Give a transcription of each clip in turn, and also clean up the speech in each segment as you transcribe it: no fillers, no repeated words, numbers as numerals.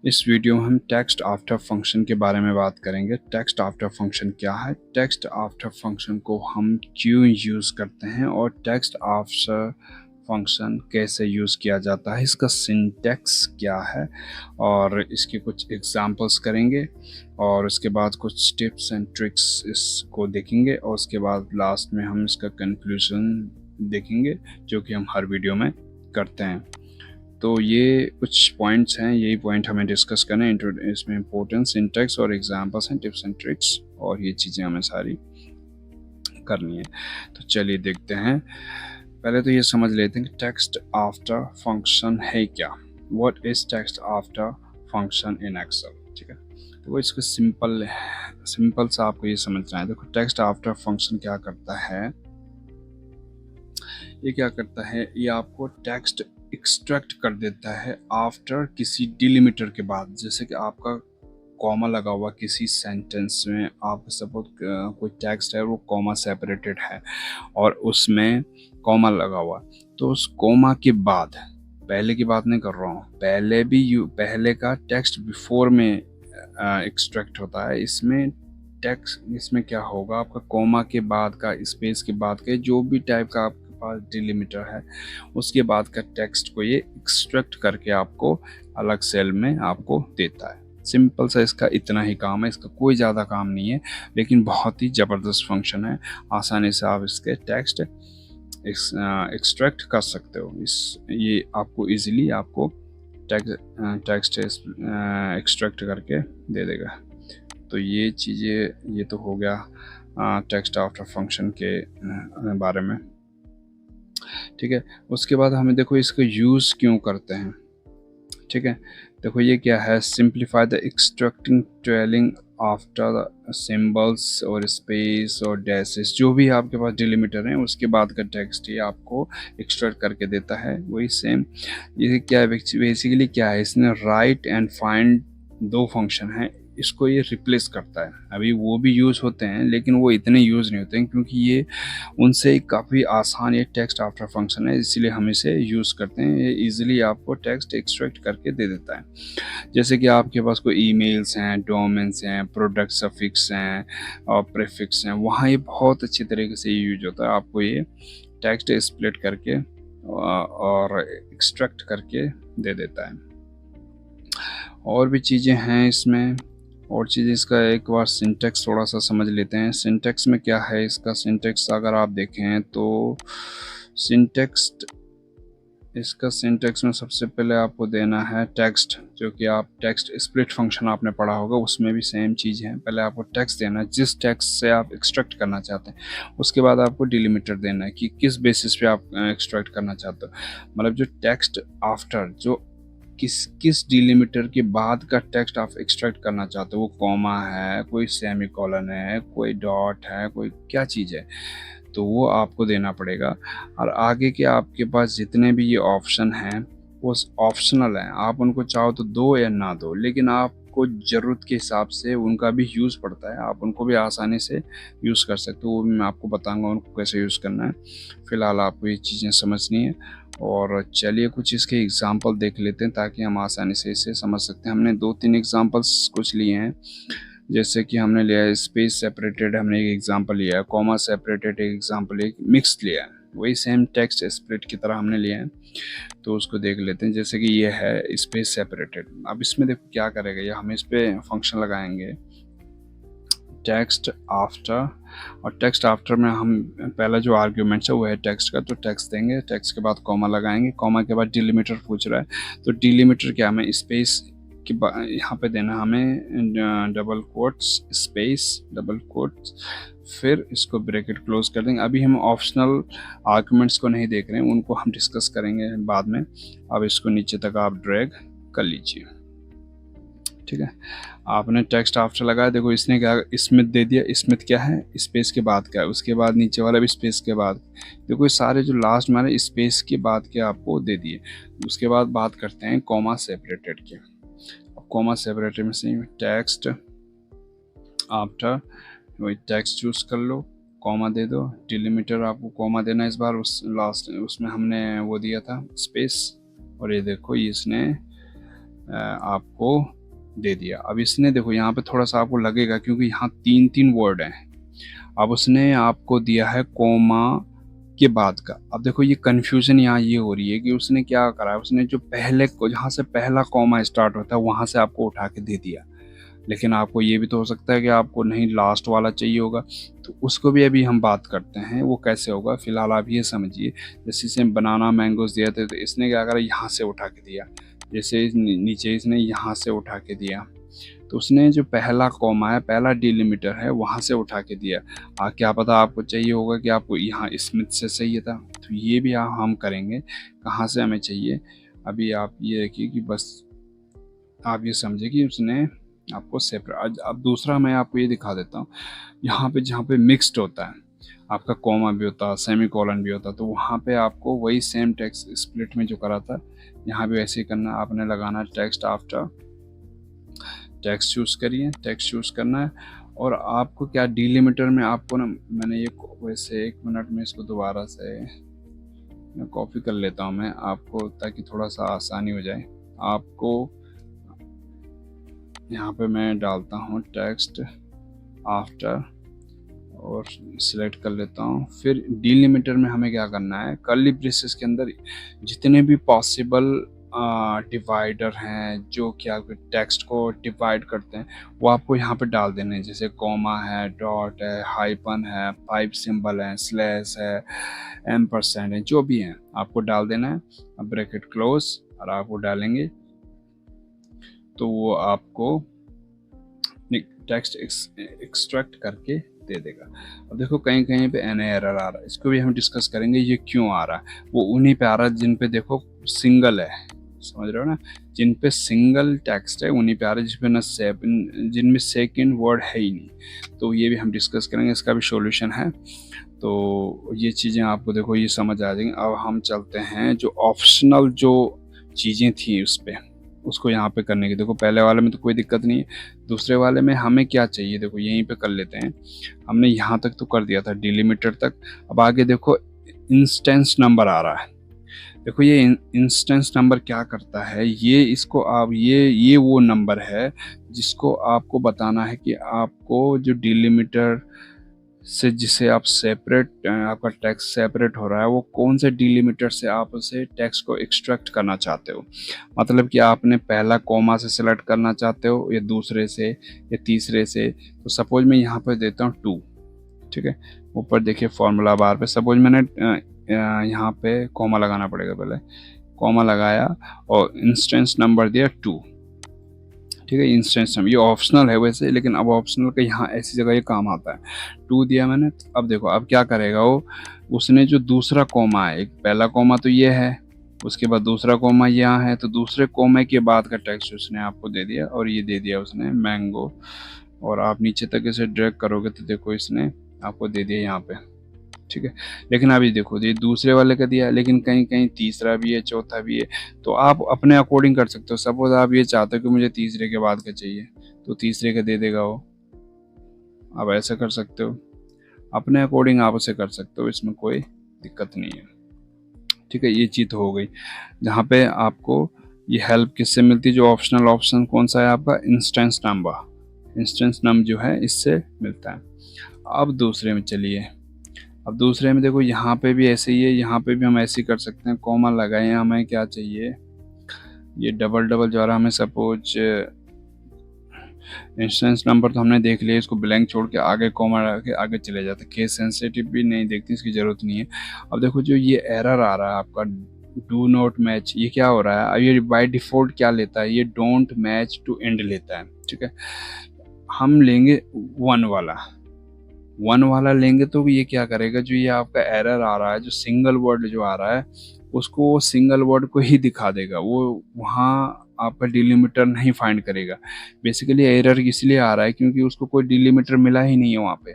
इस वीडियो में हम टेक्स्ट आफ्टर फंक्शन के बारे में बात करेंगे। टेक्स्ट आफ्टर फंक्शन क्या है, टेक्स्ट आफ्टर फंक्शन को हम क्यों यूज़ करते हैं और टेक्स्ट आफ्टर फंक्शन कैसे यूज़ किया जाता है, इसका सिंटैक्स क्या है और इसके कुछ एग्जांपल्स करेंगे और उसके बाद कुछ टिप्स एंड ट्रिक्स इसको देखेंगे और उसके बाद लास्ट में हम इसका कंक्लूजन देखेंगे जो कि हम हर वीडियो में करते हैं। तो ये कुछ पॉइंट्स हैं, यही पॉइंट हमें डिस्कस करना है। इसमें इंपॉर्टेंस, सिंटैक्स और एग्जांपल्स हैं, टिप्स एंड ट्रिक्स, और ये चीज़ें हमें सारी करनी है। तो चलिए देखते हैं। पहले तो ये समझ लेते हैं कि टेक्स्ट आफ्टर फंक्शन है क्या। What is text after function in Excel. ठीक है, तो वो इसको सिंपल सा आपको ये समझना है। देखो, टेक्स्ट आफ्टर फंक्शन क्या करता है, ये क्या करता है, ये आपको टेक्स्ट एक्सट्रैक्ट कर देता है आफ्टर किसी डिलिमिटर के बाद। जैसे कि आपका कॉमा लगा हुआ किसी सेंटेंस में, आप सपोज कोई टेक्स्ट है वो कॉमा सेपरेटेड है और उसमें कॉमा लगा हुआ, तो उस कॉमा के बाद, पहले की बात नहीं कर रहा हूँ, पहले का टेक्स्ट बिफोर में एक्सट्रैक्ट होता है। इसमें क्या होगा, आपका कॉमा के बाद का, स्पेस के बाद का, जो भी टाइप का आपके पास डिलिमिटर है उसके बाद का टेक्स्ट को ये एक्सट्रैक्ट करके आपको अलग सेल में आपको देता है। सिंपल सा इसका इतना ही काम है, इसका कोई ज़्यादा काम नहीं है, लेकिन बहुत ही ज़बरदस्त फंक्शन है। आसानी से आप इसके टेक्स्ट एक्सट्रैक्ट कर सकते हो। ये आपको इजीली आपको टेक्स्ट एक्सट्रैक्ट करके दे देगा। तो ये चीज़ें, ये तो हो गया टेक्स्ट आफ्टर फंक्शन के बारे में। ठीक है, उसके बाद हमें देखो इसका यूज़ क्यों करते हैं। ठीक है, देखो ये क्या है, simplify the extracting trailing after symbols और स्पेस और डैसेस, जो भी आपके पास डिलिमिटर है उसके बाद का टेक्स्ट ये आपको एक्सट्रैक्ट करके देता है। वही सेम ये क्या है, बेसिकली क्या है, इसने राइट एंड फाइंड दो फंक्शन है, इसको ये रिप्लेस करता है। अभी वो भी यूज़ होते हैं लेकिन वो इतने यूज़ नहीं होते हैं, क्योंकि ये उनसे काफ़ी आसान ये टेक्स्ट आफ्टर फंक्शन है, इसीलिए हम इसे यूज़ करते हैं। ये इजीली आपको टेक्स्ट एक्सट्रैक्ट करके दे देता है। जैसे कि आपके पास कोई ईमेल्स हैं, डोमेन्स हैं, प्रोडक्ट सफिक्स हैं और प्रीफिक्स हैं, वहाँ ये बहुत अच्छी तरीके से यूज होता है। आपको ये टेक्स्ट स्प्लिट करके और एक्सट्रैक्ट करके दे देता है। और भी चीज़ें हैं इसमें, और चीज़ इसका एक बार सिंटेक्स थोड़ा सा समझ लेते हैं। सिंटेक्स में क्या है, इसका सिंटेक्स अगर आप देखें तो इसका सिंटेक्स में सबसे पहले आपको देना है टेक्स्ट, जो कि आप टेक्स्ट स्प्लिट फंक्शन आपने पढ़ा होगा, उसमें भी सेम चीज़ है। पहले आपको टेक्स्ट देना है जिस टेक्स्ट से आप एक्सट्रैक्ट करना चाहते हैं, उसके बाद आपको डिलिमिटर देना है कि किस बेसिस पे आप एक्सट्रैक्ट करना चाहते हो। मतलब जो टेक्स्ट आफ्टर, जो किस डिलिमिटर के बाद का टेक्स्ट आप एक्सट्रैक्ट करना चाहते हो, वो कॉमा है, कोई सेमीकोलन है, कोई डॉट है, कोई क्या चीज़ है, तो वो आपको देना पड़ेगा। और आगे के आपके पास जितने भी ये ऑप्शन हैं वो ऑप्शनल हैं, आप उनको चाहो तो दो या ना दो, लेकिन आपको ज़रूरत के हिसाब से उनका भी यूज़ पड़ता है, आप उनको भी आसानी से यूज़ कर सकते हो। वो भी मैं आपको बताऊंगा उनको कैसे यूज़ करना है। फ़िलहाल आपको ये चीज़ें समझनी है, और चलिए कुछ इसके एग्जांपल देख लेते हैं ताकि हम आसानी से इसे समझ सकते हैं। हमने 2-3 एग्जांपल्स कुछ लिए हैं, जैसे कि हमने लिया है स्पेस सेपरेटेड, हमने एक एग्जांपल लिया है, कॉमा सेपरेटेड एक एग्जांपल, एक मिक्स्ड लिया है, वही सेम टेक्स्ट स्प्लिट की तरह हमने लिया है। तो उसको देख लेते हैं। जैसे कि ये है स्पेस सेपरेटेड। अब इसमें देखो क्या करेगा, ये हम इस पर फंक्शन लगाएंगे टेक्स्ट आफ्टर, और टेक्स्ट आफ्टर में हम पहला जो आर्ग्यूमेंट है वो है टेक्स्ट का, तो टेक्स्ट देंगे, टेक्स्ट के बाद कॉमा लगाएंगे, कॉमा के बाद डिलिमिटर पूछ रहा है, तो डिलिमिटर क्या, हमें स्पेस के यहाँ पे देना, हमें double quotes space double quotes, फिर इसको ब्रैकेट क्लोज कर देंगे। अभी हम ऑप्शनल आर्ग्यूमेंट्स को नहीं देख रहे हैं, उनको हम डिस्कस करेंगे बाद में। अब इसको नीचे तक आप ड्रैग कर लीजिए। ठीक है, आपने टेक्स्ट आफ्टर लगाया, देखो इसने क्या स्मिथ दे दिया। स्मिथ क्या है, स्पेस के बाद क्या है, उसके बाद नीचे वाला भी स्पेस के बाद। देखो ये सारे जो लास्ट में स्पेस के बाद के आपको दे दिए। उसके बाद बात करते हैं कॉमा सेपरेटेड की। अब कॉमा सेपरेटेड में से टेक्स्ट आफ्टर, वही टेक्स्ट चूज कर लो, कॉमा दे दो, डिलिमिटर आपको कॉमा देना इस बार, उस लास्ट उसमें हमने वो दिया था स्पेस, और ये देखो ये इसने आपको दे दिया। अब इसने देखो यहाँ पे थोड़ा सा आपको लगेगा क्योंकि यहाँ 3 वर्ड हैं। अब उसने आपको दिया है कोमा के बाद का। अब देखो ये कन्फ्यूजन यहाँ ये हो रही है कि उसने क्या करा है, उसने जो पहले को जहाँ से पहला कॉमा स्टार्ट होता है वहाँ से आपको उठा के दे दिया। लेकिन आपको ये भी तो हो सकता है कि आपको नहीं लास्ट वाला चाहिए होगा, तो उसको भी अभी हम बात करते हैं वो कैसे होगा। फिलहाल आप ये समझिए, जैसे इसे बनाना मैंगोज दिया था तो इसने क्या करा, यहाँ से उठा के दिया। जैसे नीचे इसने यहाँ से उठा के दिया, तो उसने जो पहला कॉमा है, पहला डिलिमीटर है, वहाँ से उठा के दिया। क्या पता आपको चाहिए होगा कि आपको यहाँ स्मिथ से चाहिए था, तो ये भी हम करेंगे कहाँ से हमें चाहिए। अभी आप ये देखिए कि बस आप ये समझे कि उसने आपको सेपरेट। अब दूसरा मैं आपको ये दिखा देता हूँ, यहाँ पे जहाँ पे मिक्स्ड होता है, आपका कॉमा भी होता है, सेमी कॉलन भी होता है, तो वहाँ पे आपको वही सेम टेक्स्ट स्प्लिट में जो करा था यहाँ भी वैसे ही करना है। आपने लगाना टेक्स्ट आफ्टर, टेक्स्ट चूज़ करिए, टेक्स्ट चूज़ करना है। और आपको क्या डिलिमीटर में आपको ना, मैंने ये वैसे 1 मिनट में इसको दोबारा से मैं कॉपी कर लेता हूँ मैं आपको, ताकि थोड़ा सा आसानी हो जाए आपको। यहाँ पे मैं डालता हूँ टेक्स्ट आफ्टर और सिलेक्ट कर लेता हूँ। फिर डिलिमीटर में हमें क्या करना है, कर्ली ब्रेसेस के अंदर जितने भी पॉसिबल डिवाइडर हैं जो क्या टेक्स्ट को डिवाइड करते हैं वो आपको यहाँ पे डाल देने हैं। जैसे कॉमा है, डॉट है, हाइपन है, पाइप सिंबल है, स्लैश है, एम्परसेंड है, जो भी हैं आपको डाल देना है। अब ब्रैकेट क्लोज और आप वो डालेंगे तो वो आपको टेक्स्ट एक्सट्रैक्ट करके दे देगा। अब देखो कहीं कहीं पे एन एरर आ रहा है, इसको भी हम डिस्कस करेंगे ये क्यों आ रहा है। वो उन्हीं पे आ रहा है जिन पे देखो सिंगल है, समझ रहे हो ना, जिन पे सिंगल टेक्स्ट है उन्हीं पे आ रहा है, जिसपे ना जिनमें सेकंड वर्ड है ही नहीं। तो ये भी हम डिस्कस करेंगे, इसका भी सॉल्यूशन है। तो ये चीज़ें आपको देखो ये समझ आ जाएंगी। अब हम चलते हैं जो ऑप्शनल जो चीज़ें थी उस पर, उसको यहाँ पे करने की। देखो पहले वाले में तो कोई दिक्कत नहीं है, दूसरे वाले में हमें क्या चाहिए देखो यहीं पे कर लेते हैं। हमने यहाँ तक तो कर दिया था डिलिमीटर तक। अब आगे देखो इंस्टेंस नंबर आ रहा है। देखो ये इंस्टेंस नंबर क्या करता है, ये इसको आप ये वो नंबर है जिसको आपको बताना है कि आपको जो डिलिमीटर से जिसे आप सेपरेट, आपका टेक्स्ट सेपरेट हो रहा है, वो कौन से डिलिमीटर से आप उसे टेक्स्ट को एक्सट्रैक्ट करना चाहते हो। मतलब कि आपने पहला कॉमा से सेलेक्ट करना चाहते हो या दूसरे से या तीसरे से। तो सपोज मैं यहाँ पर देता हूँ 2, ठीक है। ऊपर देखिए फॉर्मूला बार पे सपोज मैंने यहाँ पे कॉमा लगाना पड़ेगा, पहले कॉमा लगाया और इंस्टेंस नंबर दिया 2, ठीक है। इंस्टेंस नंबर ये ऑप्शनल है वैसे, लेकिन अब ऑप्शनल का यहाँ ऐसी जगह ये काम आता है। 2 दिया मैंने। अब देखो अब क्या करेगा वो, उसने जो दूसरा कॉमा है, एक पहला कॉमा तो ये है, उसके बाद दूसरा कॉमा यहाँ है, तो दूसरे कॉमे के बाद का टेक्स्ट उसने आपको दे दिया और ये दे दिया उसने मैंगो। और आप नीचे तक इसे ड्रैग करोगे तो देखो इसने आपको दे दिया यहाँ पे, ठीक है। लेकिन अभी देखो ये दूसरे वाले का दिया, लेकिन कहीं कहीं तीसरा भी है, चौथा भी है, तो आप अपने अकॉर्डिंग कर सकते हो। सपोज आप ये चाहते हो कि मुझे तीसरे के बाद का चाहिए, तो तीसरे का दे देगा वो। आप ऐसा कर सकते हो, अपने अकॉर्डिंग आप उसे कर सकते हो, इसमें कोई दिक्कत नहीं है, ठीक है। ये चीज़ हो गई जहाँ पे आपको ये हेल्प किससे मिलती है। जो ऑप्शनल ऑप्शन कौन सा है आपका, इंस्टेंस नंबर, इंस्टेंस नंबर जो है इससे मिलता है। अब दूसरे में चलिए, अब दूसरे में देखो यहाँ पे भी ऐसे ही है, यहाँ पे भी हम ऐसे ही कर सकते हैं। कॉमा लगाए, हमें क्या चाहिए, ये डबल डबल जो आ रहा है, हमें सपोज इंस्टेंस नंबर तो हमने देख लिया, इसको ब्लैंक छोड़ के आगे कॉमा लगा के आगे चले जाते। केस सेंसिटिव भी नहीं देखती, इसकी ज़रूरत नहीं है। अब देखो जो ये एरर आ रहा है आपका डू नॉट मैच, ये क्या हो रहा है, अब ये बाय डिफ़ॉल्ट क्या लेता है, ये डोंट मैच टू एंड लेता है, ठीक है। हम लेंगे 1 वाला लेंगे, तो ये क्या करेगा, जो ये आपका एरर आ रहा है, जो सिंगल वर्ड जो आ रहा है, उसको वो सिंगल वर्ड को ही दिखा देगा, वो वहाँ आपका डिलिमीटर नहीं फाइंड करेगा। बेसिकली एरर इसलिए आ रहा है क्योंकि उसको कोई डिलिमीटर मिला ही नहीं है वहाँ पे,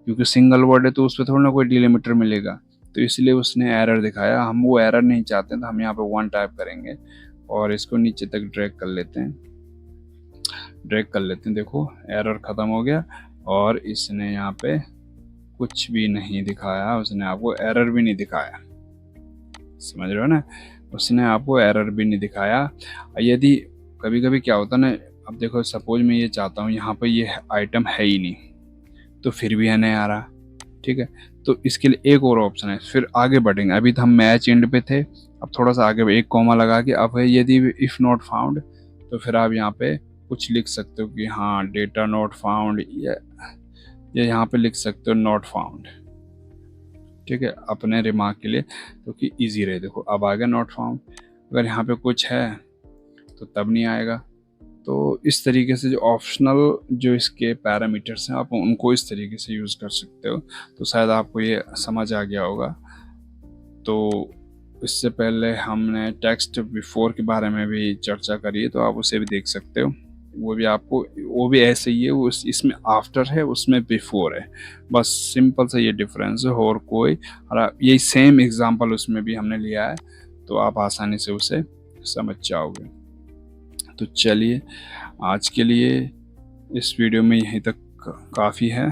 क्योंकि सिंगल वर्ड है तो उस पर थोड़ा ना कोई डिलिमीटर मिलेगा, तो इसलिए उसने एरर दिखाया। हम वो एरर नहीं चाहते, तो हम यहाँ पे 1 टाइप करेंगे और इसको नीचे तक ड्रैग कर लेते हैं, देखो एरर ख़त्म हो गया और इसने यहाँ पे कुछ भी नहीं दिखाया, उसने आपको एरर भी नहीं दिखाया, समझ रहे हो ना, उसने आपको एरर भी नहीं दिखाया। यदि कभी कभी क्या होता है ना, अब देखो सपोज मैं ये चाहता हूँ यहाँ पर ये आइटम है ही नहीं, तो फिर भी है नहीं आ रहा, ठीक है। तो इसके लिए एक और ऑप्शन है, फिर आगे बढ़ेंगे। अभी तो हम मैच एंड पे थे, अब थोड़ा सा आगे एक कॉमा लगा के अब है यदि इफ़ नॉट फाउंड, तो फिर आप यहाँ पे कुछ लिख सकते हो कि हाँ डेटा नॉट फाउंड, या यहाँ पे लिख सकते हो नॉट फाउंड, ठीक है, अपने रिमार्क के लिए, तो कि ईजी रहे। देखो अब आ गया नॉट फाउंड। अगर यहाँ पे कुछ है तो तब नहीं आएगा। तो इस तरीके से जो ऑप्शनल जो इसके पैरामीटर्स हैं आप उनको इस तरीके से यूज़ कर सकते हो। तो शायद आपको ये समझ आ गया होगा। तो इससे पहले हमने टेक्स्ट बिफोर के बारे में भी चर्चा करी है, तो आप उसे भी देख सकते हो। वो भी ऐसे ही है, वो इसमें आफ्टर है, उसमें बिफोर है, बस सिंपल सा ये डिफरेंस है और कोई। और यही सेम एग्जांपल उसमें भी हमने लिया है, तो आप आसानी से उसे समझ जाओगे। तो चलिए आज के लिए इस वीडियो में यहीं तक काफ़ी है,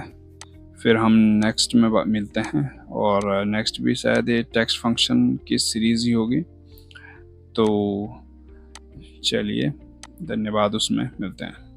फिर हम नेक्स्ट में मिलते हैं, और नेक्स्ट भी शायद ये टेक्स्ट फंक्शन की सीरीज़ ही होगी। तो चलिए धन्यवाद, उसमें मिलते हैं।